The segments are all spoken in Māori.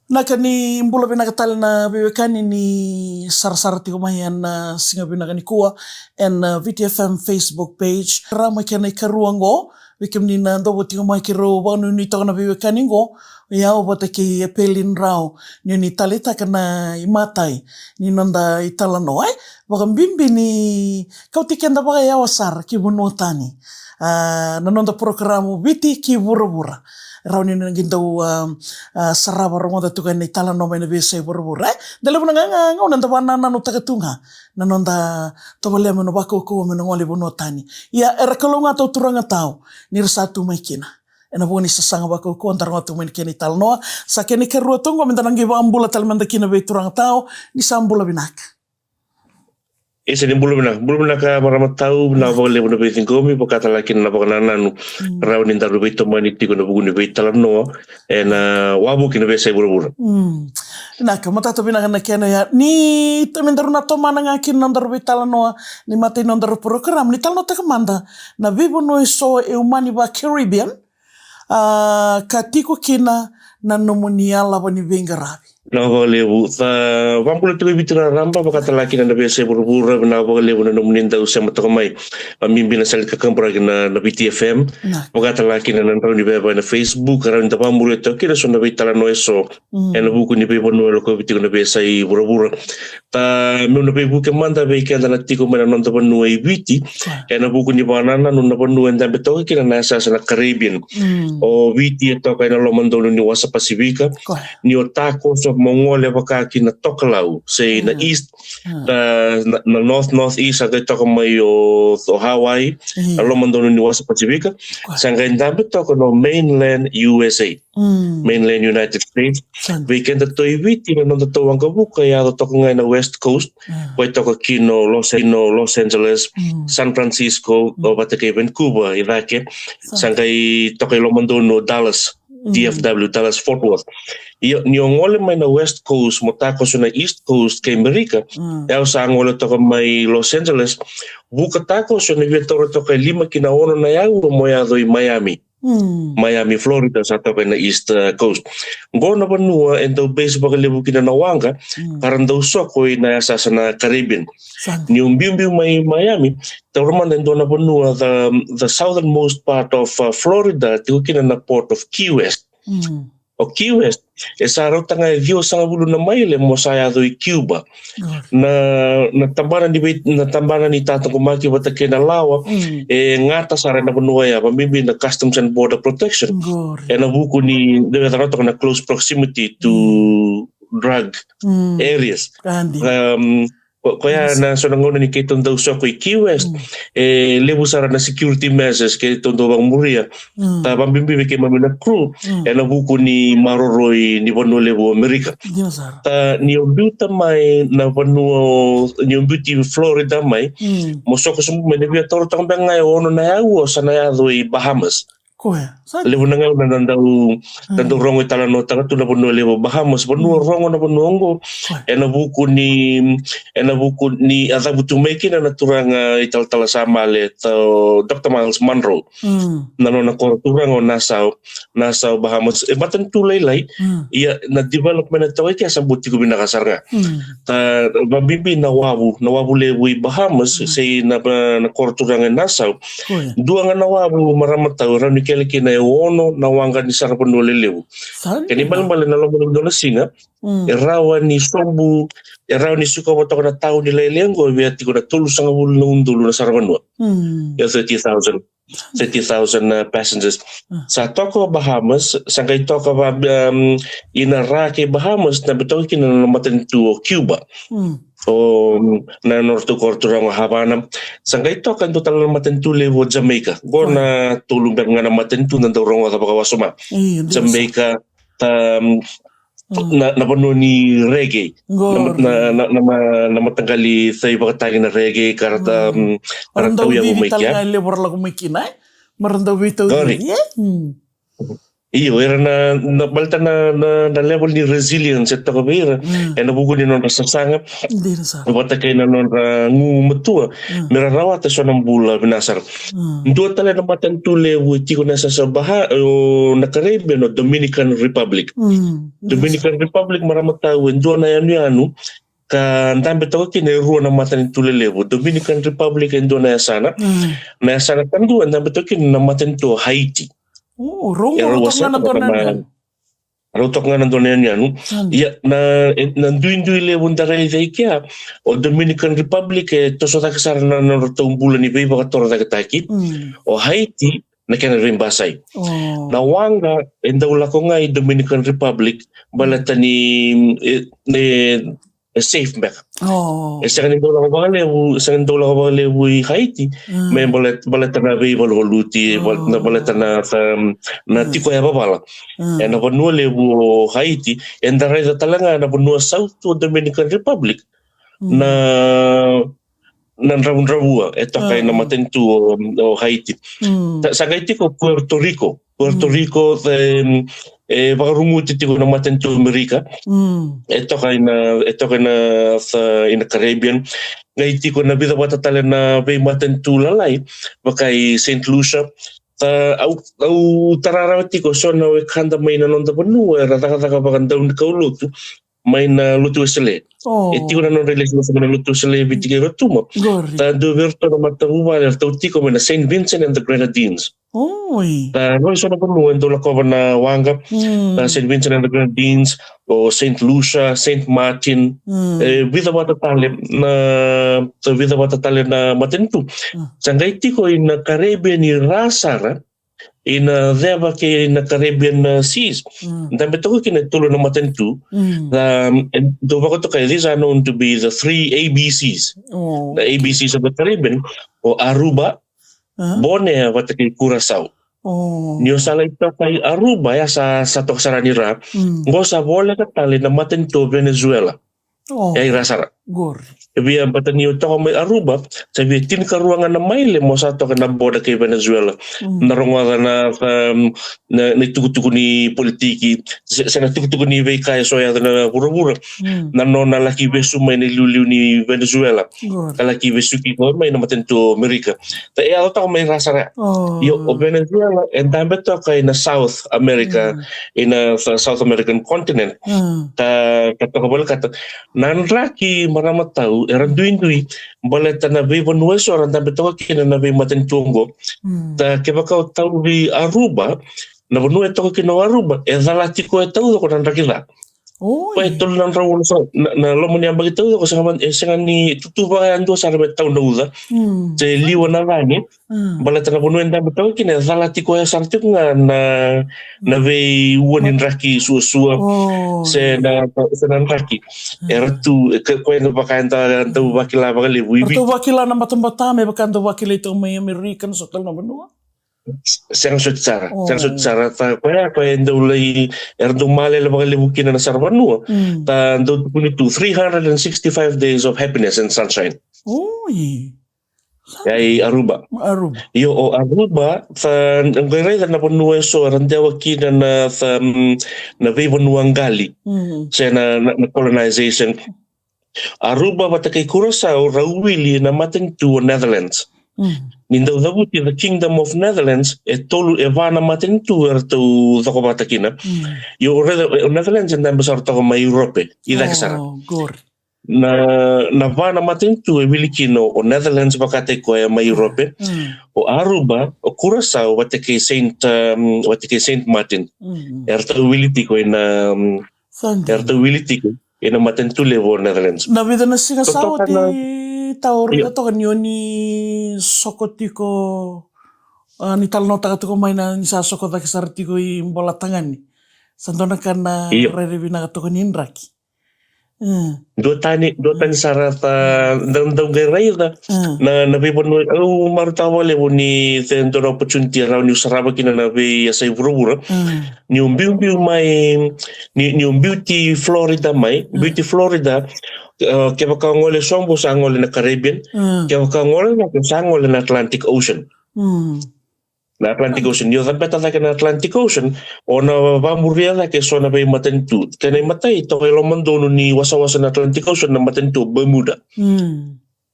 Nakani mbola pinakatala na viwekani ni sarasara tiko mahian na singa pinakani kuwa and VTFM Facebook page. Rama kiana ikarua ngo, wikim ni na ndobo tiko mahikiro wanu ni toka na viwekani ngo, yao bata ki epelin rao, ni talita kana imatai, ni nanda itala no ai. Baka mbimbi ni kau tikenda baka yao sar ki bunotani. Nanonda programu biti ki bura-bura. Rauni na gindau saraba rongoda tuka ni tala no mai na vese bura-bura. Dala puna ngau nanda wana nanu takatunga. Nanonda tawalea meno bako kuwa meno ngoli bunotani. Ia erakalonga tau turanga tau. Nirasatu mai kina. Ena boni sasanga bako kuwa antaronga tu mai kini tala noa. Sa kene kerua tongo mintanangi wa ambula talimanda kina vei turanga tau. Nisa ambula binaka. Ese ni bulu bina ka maramat tau na vole buna beting komi pakata laki na pakananu rau ni taru beto mani tiko na bugu ni betalam no wabu kina besa buru. Na kamata to bina kana kena ya ni temendaru na to mana ngakin nandaru betalam no ni mate nandaru program ni talno takamanda na vivo no so e umani ba Caribbean katiko kina na nomonia lava ni vengarabi. Na lebu vampula tu bituna ramba pakata laki na besa buru na lebu na nomuninda usama takamai mimbi na sali kakampura na BTFM pakata laki na nantau ni beba na Facebook karang tapamuru itu kira so na bitala no eso na buku ni beba no lo ko bitiko na besa I buru ta no na bebu ke manda be ke na tiko mena nonta panu I biti na buku ni banana no na panu enda beto kira na sa na Caribbean o biti to ka na lo mando ni wasa Pasifika ni otako so mongole wakaki na tokalau say na east na northeast aga toka mai o Hawaii alo mandono ni wasa Pasifika sanga indambe toka no mainland USA mainland United States weekend to ibiti na nonda to wanga buka ya toka ngai na west coast wai toka kino Los Angeles San Francisco o batake Vancouver irake sanga toka lo mandono Dallas DFW Dallas Fort Worth. Ni ngole mai na West Coast motako so na East Coast kay America. Yao sa ngole to mai Los Angeles buka tako so na vietoro to kay 5 kinaono na yao moyado I Miami. Miami, Florida sa to na East Coast. Go na banua and daw base ba kalibu kinanawanga karan daw so ko na sa na Caribbean. Ni umbiumbiu mai Miami tawman and na banua the southernmost part of Florida tigo na port of Key West. O Key West esa rota nga view sa bulu na maile mo saya do I Cuba na tambana ni tatang kumaki batake na lawa ngata sare na banua ya pamimbi na Customs and Border Protection na buku ni de rota na close proximity to drug areas kaya na so nangono ni kitong daw so ko Key West lebu sara na security measures kay tondo bang muria ta pambimbi kay mamina crew na buku ni maroroy ni bono lebu America ta ni umbuta mai na bono ni umbuti Florida mai mosoko sumu menebia toro tang bangay ono na yawo sa na yado I Bahamas lebu na nga nandau rongo itala no tanga tu na bono lebu Bahamas bono rongo na bonongo na buku ni atabutu meki na naturanga ital-tala sama le to Dr. Miles Monroe nano na korturang o Nassau Bahamas batan tulay iya na development na tawai kaya sambuti ko binakasar nga ta mabimbi na wabu lebu I Bahamas say na korturang Nassau dua nga nawabu maramataw rani keliki na ono na wanga ni sarap nolelew kani bal na lomo na singa erawa ni sombu erawa ni suka wato na tao ni lelengo viati ko na tulus ang ulo na sarapanwa 30,000 passengers sa toko Bahamas sangay toko inarake Bahamas na bitaw kinanamatan to Cuba na North Corturang Havana sangay to kan total namatan to levo Jamaica go na tulong nga namatan to nang dorong ka pakawasuma Jamaica na pano ni reggae na matanggali sa iba katangin na reggae karata tayo yung umikya marandaw ito Iyo, era na balta na level ni resilience ito ka bira. Nabugo ni non rasasanga. Hindi na sa. Wata kay na non ngumatua. Mirarawata siya ng bula binasar. Dua tala na matantule wuti ko nasa sa baha o na Caribbean o Dominican Republic. Dominican Republic maramatao. Dua na yan ka ndambe to kinairuan na matantule levo. Dominican Republic endo na yasana. Na yasana kandu ndambe to kinamatanto Haiti. Rongo rotok nga nandonan. Rotok nga nandonan yan. Ya na duin-duin lewon daray day kaya o Dominican Republic toso takasara na narotong bulan ni Beba katora takataki o Haiti na kaya rin basay. Nawanga endawla ko nga Dominican Republic balata ni safe back. Sa kanin dola ko ba lewu Haiti, may balata na Beba holuti, na balata na tiko ya babala. Na panua lewu Haiti, and daray talaga na panua South to Dominican Republic na nanrawun-rawua. Ito kay namaten to Haiti. Sa Haiti ko, Puerto Rico. Puerto Rico, pakarumuti ko namaten to Amerika. Ito kay na sa in the Caribbean. Ngayon ko na bidawata tala na bay maten to lalay. Bakay St. Lucia. Au tararawati ko so na wekanda may nanonda panua. Rataka bakandaw na kauluto. May na luto sila. Iti ko na nung relation sa mga luto sila bitigay ratumo. Do verto na matahuwa tauti ko may na St. Vincent and the Grenadines. No iso na punuan dola ko na wanga St. Vincent and the Grenadines o St. Lucia, St. Martin vida watatale na matentu. Sangay ti ko na Caribbean ni Rasara deva ke na Caribbean seas. Dami to ko kinatulo na matentu. Do ba ko to kay these are known to be the 3 ABCs. The ABCs of the Caribbean o Aruba, Bonaire, wata kay Curaçao. Niyo sa ito kay Aruba ya sa toksara nira, ngo sa bola katali na matentu Venezuela. Ay rasara. Sabi ang bata niyo to may Aruba, sabi tinkaruangan na maile mo sa to ka naboda kay Venezuela. Narunga na nitugutugo ni politiki, sa nitugutugo ni Vey kaya soya na pura-pura. Nano nalaki besu may niluliw ni Venezuela. Kalaki besu ko may namaten to Amerika. Ta iya to may rasara. Yo Venezuela and dami to kay na South America in sa South American continent. Ta katakabal kata nanraki maramat tao eranduin-dui baleta na bay Vanuatu randam beto kina na bay matentungo ta kebaka tao bi Aruba na Vanuatu kina Aruba dhalati ko tao ko nandakila ito lang rawon sa na lomo niya bagito ko sa ni tutuba ando sa rebet tao na uda sa liwa na langit baleta na Vanuatu beto kina dhalati ko sa nga na bay uwanin raki suwa sa nanraki ertu kwento bakanta ando bakila bakali Ertu bakila na matumbatame bakanta bakila ito may American sa tal na Banua. Sang sutsara ta kaya ando lay erdong malay bakali bukina na sarbanua ta ando punito 365 days of happiness and sunshine. Ay Aruba. Yo Aruba sa ang gayray na Vanuatu so randewa kina na na Vanuangali sa na colonization. Aruba bata kay Curaçao rawili na maten to Netherlands. Nindaw dabuti the Kingdom of Netherlands tolu evana maten to erto dako bata kina. Yo Netherlands and besar to may Europe. Ida kasara. Na vana maten to Wilikino o Netherlands bakate ko may Europe. O Aruba o Curaçao bata kay Saint Martin. Erto wiliti ko na erto wiliti ko ina maten to levo Netherlands. Nabida na singasawa ti tao rin ito kanyo ni Sokotiko ni talnota ka may na nisasokot na kisartiko yung bolatangan ni. Santo na ka na re-review na ka ni Inraki. Dua tani sarata daw gay na nabibon marutawa lewo ni tendo na opportunity raw ni saraba kina nabi sa iburo ni umbiu may ni Beauty Florida kaya makangole sombo sa angole na Caribbean kaya makangole na sa angole na Atlantic Ocean. na Atlantic Ocean. Io tapeta take na Atlantic Ocean, o na vamuria take so na bay matentu. Kaya matay, to kay lomandono ni wasa-wasa na Atlantic Ocean na matentu, Bermuda.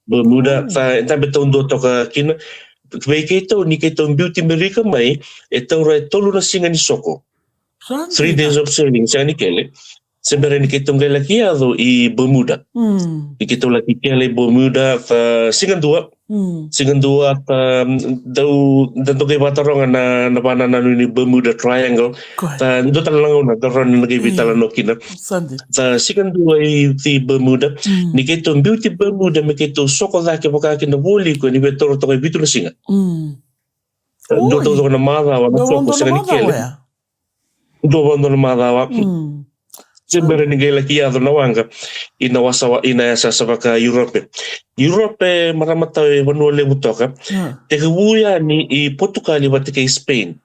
Bermuda, tabi taon do to ka kina, kaya kito, ni kito Beauty America may, itong tolo na singa ni Soko. 3 days of sailing, siya ni Kele. Sembari ni kitong kailakiado i Bermuda. Ni kitong lakikele Bermuda, singan dua at daw kay batarongan na napana na ni Bermuda Triangle. Do talang na daron na nagibitalan no kina. Singan dua i Bermuda. Ni kitong Beauty Bermuda, mi kitong Soko dake baka kinabuli ko ni betoro to kay bito na singa. Do na madawa na Soko singa ni Kele. Do na madawa. Sembari ni kailakiado na wanga inasa sa baka Europe. Europe maramata manuale butoka. Teguya ni i Portugal iwate kay Spain.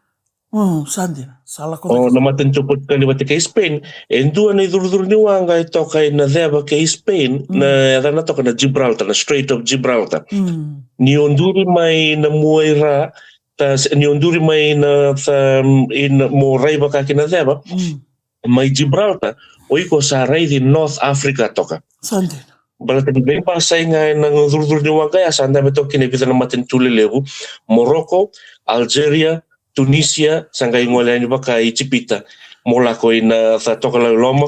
Sandi. Salah ko. Namatan to Portugal iwate kay Spain. Endua na idur ni wanga ito kay na deba kay Spain na na to na Gibraltar, na Strait of Gibraltar. Ni onduri may namuayra ni onduri may na in moray baka kinadeba. May Gibraltar o iko sa ray di North Africa toka. Sandi. Balata di bem pasay nga ng dur ni wanga ya sanda beto kinebita na matentuli lebu Morocco, Algeria, Tunisia sangay ngwala ni baka Chipita mola ko ina sa toka la loma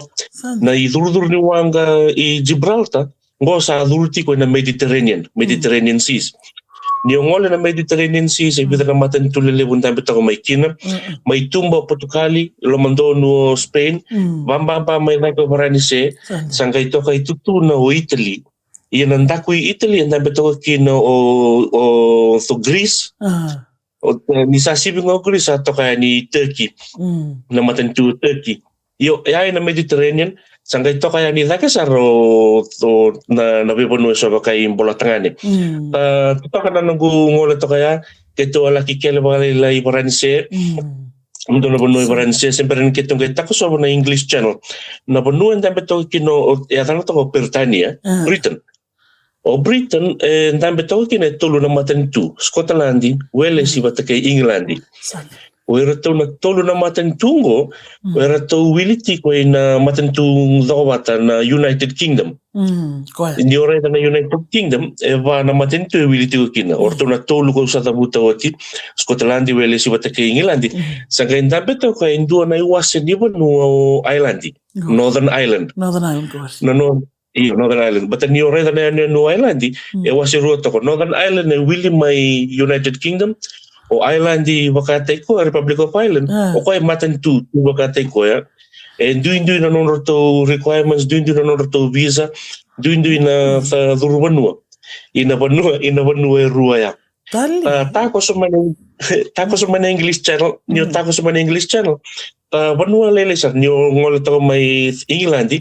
na idur ni wanga i Gibraltar ngo sa adulti ko na Mediterranean Seas. Niongole na Mediterranean Sea sa ibita na matentulile bunta bita ko may kina may tumba Portugali lomandono Spain bamba may nagpaparani se sangay to kay tutuna o Italy iyan ang dakoy Italy ang bita ko kina o so Greece o ni sasibing o Greece ato kaya ni Turkey na matentu Turkey yo ay na Mediterranean sangay to kaya ni Lakasaro to na nabipuno sa kay bola tangani. Ito ka na nangungula to kaya kito ala kikele bagay ibaranse. Mundo na buno ibaranse sempre rin kitong kay tako so na English channel. Na buno ndambe to kino yatan to ko Britannia, Britain. O Britain ndambe to kino tulo na matentu Scotland, Wales ibata kay England. Wera to na tolo na matentungo, wera to wiliti ko na matentung dawata na United Kingdom. Ni ora na United Kingdom eva na matentu wiliti ko kina. Orto na tolo ko sa tabuta wati Scotland, Wales ibata kay England. Sa ganda beto ko indua na iwasen di ba no Island, Northern Ireland. Northern Ireland. But ni ora na no Island, iwasen roto ko Northern Ireland na willi may United Kingdom. O Ireland di wakatay ko, Republic of Ireland, o kaya matentu wakatay ko ya. And doing na nonor to requirements, doing na nonor to visa, doing na sa Durbanua. Inabanua ruwa ya. Tako sa man English channel, niyo tako sa man English channel. Banua lele sa niyo ngol to may England di.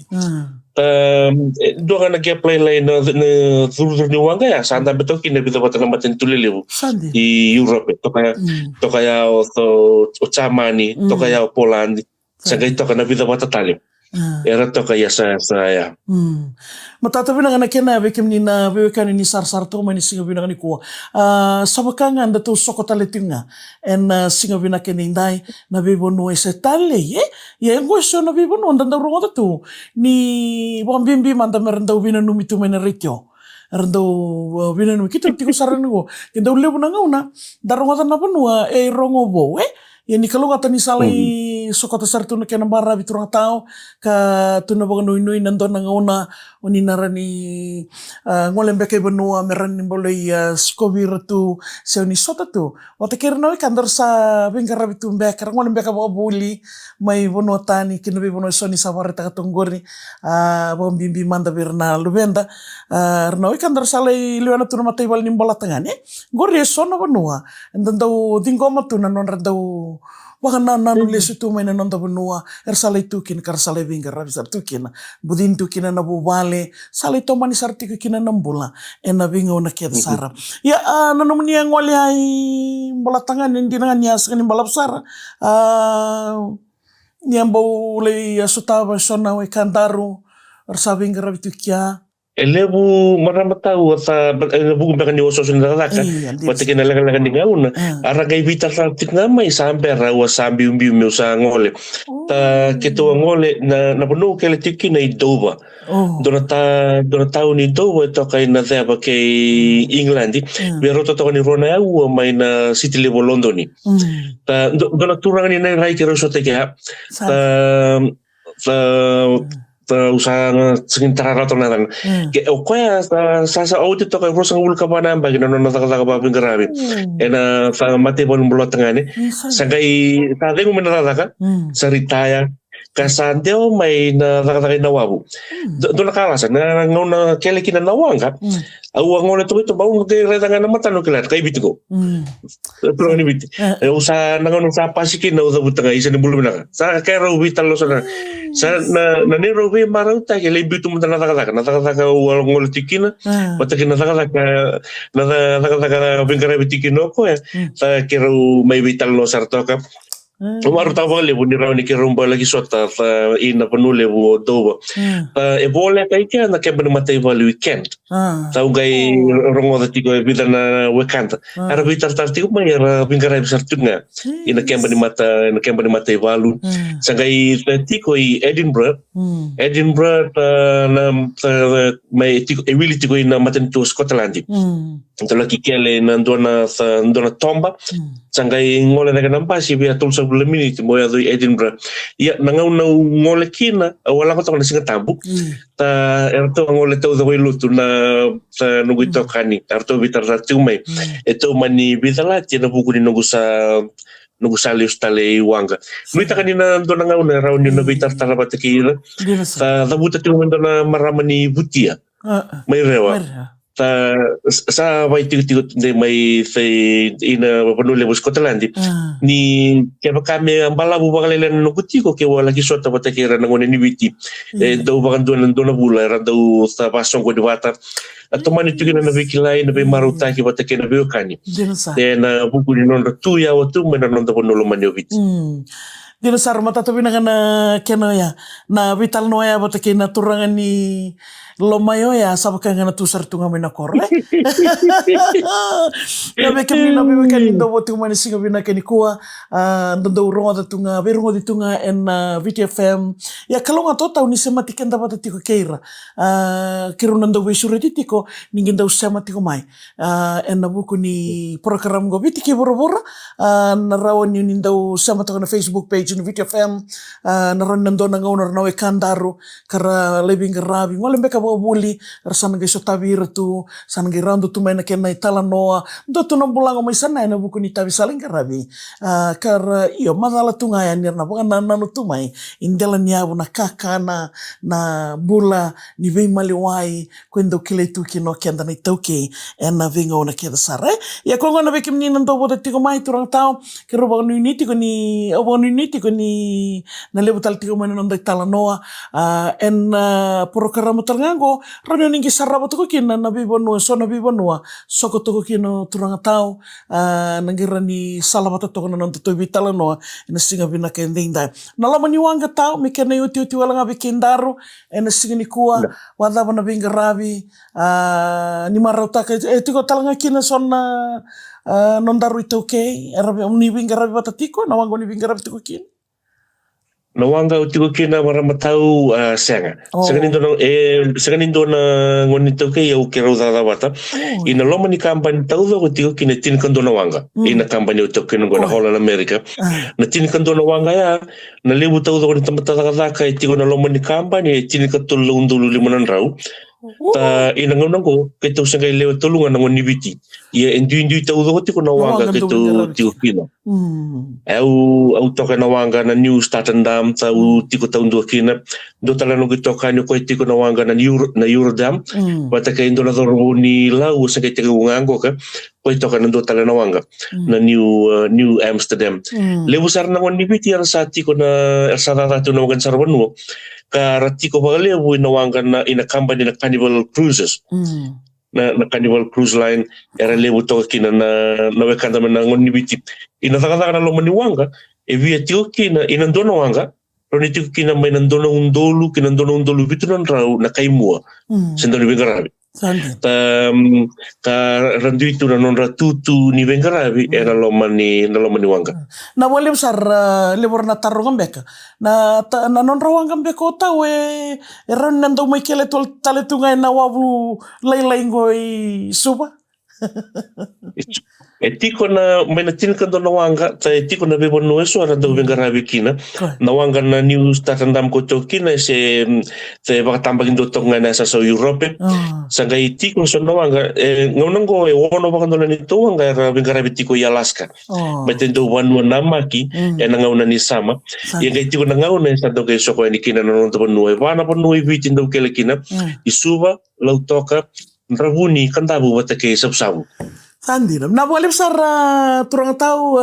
Doon nga nag-apply lang na through ni wanga ya sanda beto kinabita bata na matentuliliw i Europe to kaya o Chamani to kaya o Poland sa gayto ka nabita bata talim era to kaya sa ya matatabi na nga nakinabi kim ni na biwekan ni sar-sar to man ni singabi na kanikuha sabaka nga anda to soko talitin nga and singabi na kininday nabibono sa tali yung question nabibono anda rungo to ni bambimbi manda merendaw binanumito menerityo Erdo binanum kita tiko saran ko kindaw lebo na nga una darungatan na panua rongo bo yani kalau kata ni salai sokota sartu na kena bara biturang tao ka tuna baga nui nandon na ngauna oni narani ngolembe kay benua meran ni boleh skobi ratu se oni sota tu wata kirna kandar sa bengkara bitu mbekar ngolembe ka buli mai benua tani kinabi benua soni saware ta katonggori bom bimbi manda birna lubenda rna kandar salai luana tu matai bal ni bola tangane gori sona benua ndandau dingoma tu nanon randau Waka nanu lesu tu may nanonda benua salay tukin kar salay bingar rabisar tukin budin tukin na bubale salay to manisar tiku kina nambula na bingaw na kaya sarap ya nanum niya ngwali ay balatangan hindi na niya sa kaning balapsar niya baulay sutaba sona way kandaru sabing garabitu kya Elebu maramatau ata elebu kumbekan ni oso sunda laka wate kina laka ni ngauna ara gai vitar sa tingamai sampai rawa sambi umbi usa ngole ta ketua ngole na punu kele tiki na idova dona tau ni idova to kai na theba ke England biaro to ni rona au mai na city level London ni ta dona turang ni na rai kero so te ka ta usaha singin tararato na tan ke o koya sa auto to kai rosa ul kabana bagi na taka babing garabi ena sa mate bon bulot ngane sagai ta dengu menataka saritaya kasanteo mai na taka na wabu do na kala sa na ngona kele kina nawanga au ngona to bau ke redanga na mata no kelat kai bitiko pero ni bit usa na ngona sa pasiki na uda butanga isa ni bulu na sa kero vital lo sana sa na ni robe marauta ke le bitu mata na taka wal ngol tikina mata kina taka bingara bitikino ko sa kero mai vital lo sartoka Umaru tahu le buni rauni ke rumba lagi sota ina penule bu doba. Boleh kai ke na ke bani matai vali weekend. Tahu gai rongo da tigo bida na weekend. Ara bitar tar tigo mai ara bingara besar tunga. Ina ke bani matai valu. Sangai tigo i Edinburgh. Edinburgh na mai tigo really tigo ina maten to Scotland. Então lagi kele na ndona tomba. Sangai ngole na kanamba si bia tulsa bulan minit mo ya do Edinburgh ya nangau na ngole kina wala ko to na singa tabu ta erto ngole to do lutu na sa nugu to kani erto bitar ratu mai eto mani bitala tina buku ni nugu sa liustale wanga nuita kanina do nangau na rauni na bitar tarabata kira ta dabuta tu na maramani butia mai rewa sa vai tigo de mai fe ina panule bus Scotland ni ke kami ambala bu bagalen no kutiko ke wala ki sota bata ke rana ngone ni witi do bagan dona bula ra do sa pasong ko diwata atau mani tigo na vikilai na be maruta ki bata ke na be kani na buku ni non tu ya watu mena non da panule mani witi Dino sar mata to binagana keno ya na vital no ya bata ke na turangan ni lomayo ya sabaka ngana tusar tunga mena korle na beke mina bebe kan do botu mani singa bina kani kuwa ndo ronga tunga berungo di tunga en VTFM ya kalonga to tau ni semati kenda bata tiko keira kiruna ndo besure tiko ningin do semati ko mai en buku ni program go bitiki boro-boro na rawan ni ndo semati na Facebook page ni VTFM na ron ndo na ngona na we kandaru kara lebing rabi ngole beka buli rasana ge sotabir tu sana ge rando tu mena kena itala noa do tu nambulang mai sana na buku ni tabi saling karabi kar iyo madala tu ngaya nirna bukan nanu tu mai indela niabu na kakana na bula ni vei maliwai kwendo kile tu kino kenda ni tauke ena vingo na keda sare ya kongo na bekim ni nando boda tiko mai turang tau kero ba ni tiko ni ni na lebutal tiko mai nando itala noa en program ternganggo rano ningi saraba tuko kina na bibonua soko tuko kino turanga tau nangira ni salabata tuko na nonto to vitala noa ina singa bina kendinda na lama ni wanga tau mikena yuti wala ngabi kendaru ina singa ni kuwa wadaba na binga rabi ni marauta tiko talanga kina sonna nondaru ito okay ni binga rabi bata tiko na wango ni binga rabi tuko kina na wanga utiko kina maramatau senga senganindo na ngoni toke ya ukira udada bata ina loma ni kampani tau do utiko kina tin kando na wanga ina kampani utiko kina ngona Holland America na tin kando na wanga ya na lebu tau do ni tamata ka itiko na loma ni kampani tin katulu undulu limunan rau ta ina ngona ko ketu sengai lewa tulungan ngoni biti ia endu tau do utiko na wanga ketu tiko kina au toka na wanga na New Statendam tau tiko tau ndo kina do tala no toka ni ko tiko na wanga na Eurodam bata ka indo na do ni lau sa ke tiko ngango ka ko toka na do tala na wanga na New Amsterdam le busar na ngoni biti ar sa tiko na sa tu na wangan sarwanu ka ratiko bagale bu na wanga na ina company na Carnival Cruises na Carnival Cruise Line era lebu toka kina na wekanda na ngoni biti ina taka na lo mani wanga e via tio kina ina ndona wanga Roni tiko kina mai nandona undolu vitu nan rau na kaimua. Sendoni Bengarabi. Ka randu itu na non ratutu ni Bengarabi era lomani wanga. Na wale besar lebor na tarungan beka. Na non rawangam beka tau ran nando mai kele tol taletungai na wabu lai ngoi suba. Tiko na may natinkan doon na wanga, tiko na bebo no eso ara daw Bengarabi kina. Na wanga na news tatandam ko to kina se baka tambagin do to nga nasa sa Europe. Sanga tiko so na wanga ngonang go wono baka doon nito wanga ara Bengarabi tiko i Alaska. May tendo wanu namaki na ngauna ni sama. Yang tiko na ngauna sa do kay so ko ni kina no to no wana po no bitin do kele kina. Isuba lautoka Rahuni kandabu wata kay sabsabu. Sandi na wale besar turang tau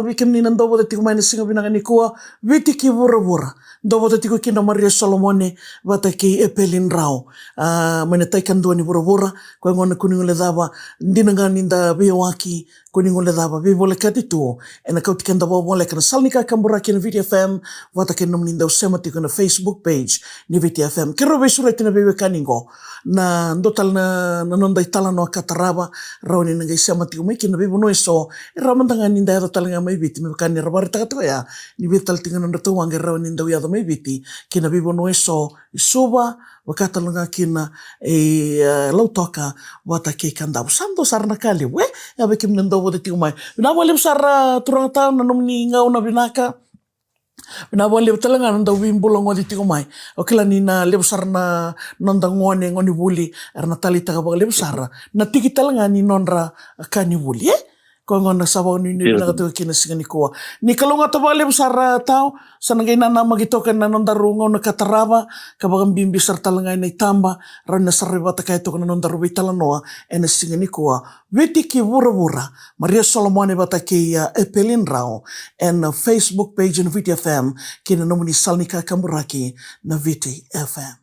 bikin ni nando bote tiko main singa binanga ni kuwa viti ki bura do bote tiko kina Maria Solomone wata ki Epelin Rao menetai kandua ni bura ko ngona kuningo le daba ndinanga ninda biwaki kuningo le daba bi bole katitu ena kau tikanda bole kana salnika kambura kina VTFM wata kina ninda usema tiko na Facebook page ni VTFM kero besura tina bebe kaningo na ndotal na nonda itala no kataraba rauni nanga sama tiko mai kina bebo no so ramandanga ninda ya talinga mai biti me kan rabar takato ya ni betal tinga nanda to wange rauni ninda ya mai biti kina bebo no so suba wakata lunga kina lautoka wata ke kanda sando sarna kali we ya bekim nanda bote tiko mai na wale besar turang tau na nomni ngau na binaka na wale talanga nanda wimbulong ngodi tiko mai okila ni na lebsar na nanda ngoni buli erna talita ka bang lebsar na tiki talanga ni nonra kani buli ko ngona sabaw ni na to kina singani ko ni kalunga to bale besar tao sanangay na magitokan na nonda rungo na kataraba kabang bimbi sar talanga na itamba ran na sarriba ta kay to na nonda rubi talanoa ena singani ko witi ki bura Maria Solomone bata ki Epelin Rao and Facebook page na VTFM kina nomini salnika kamburaki na VTFM.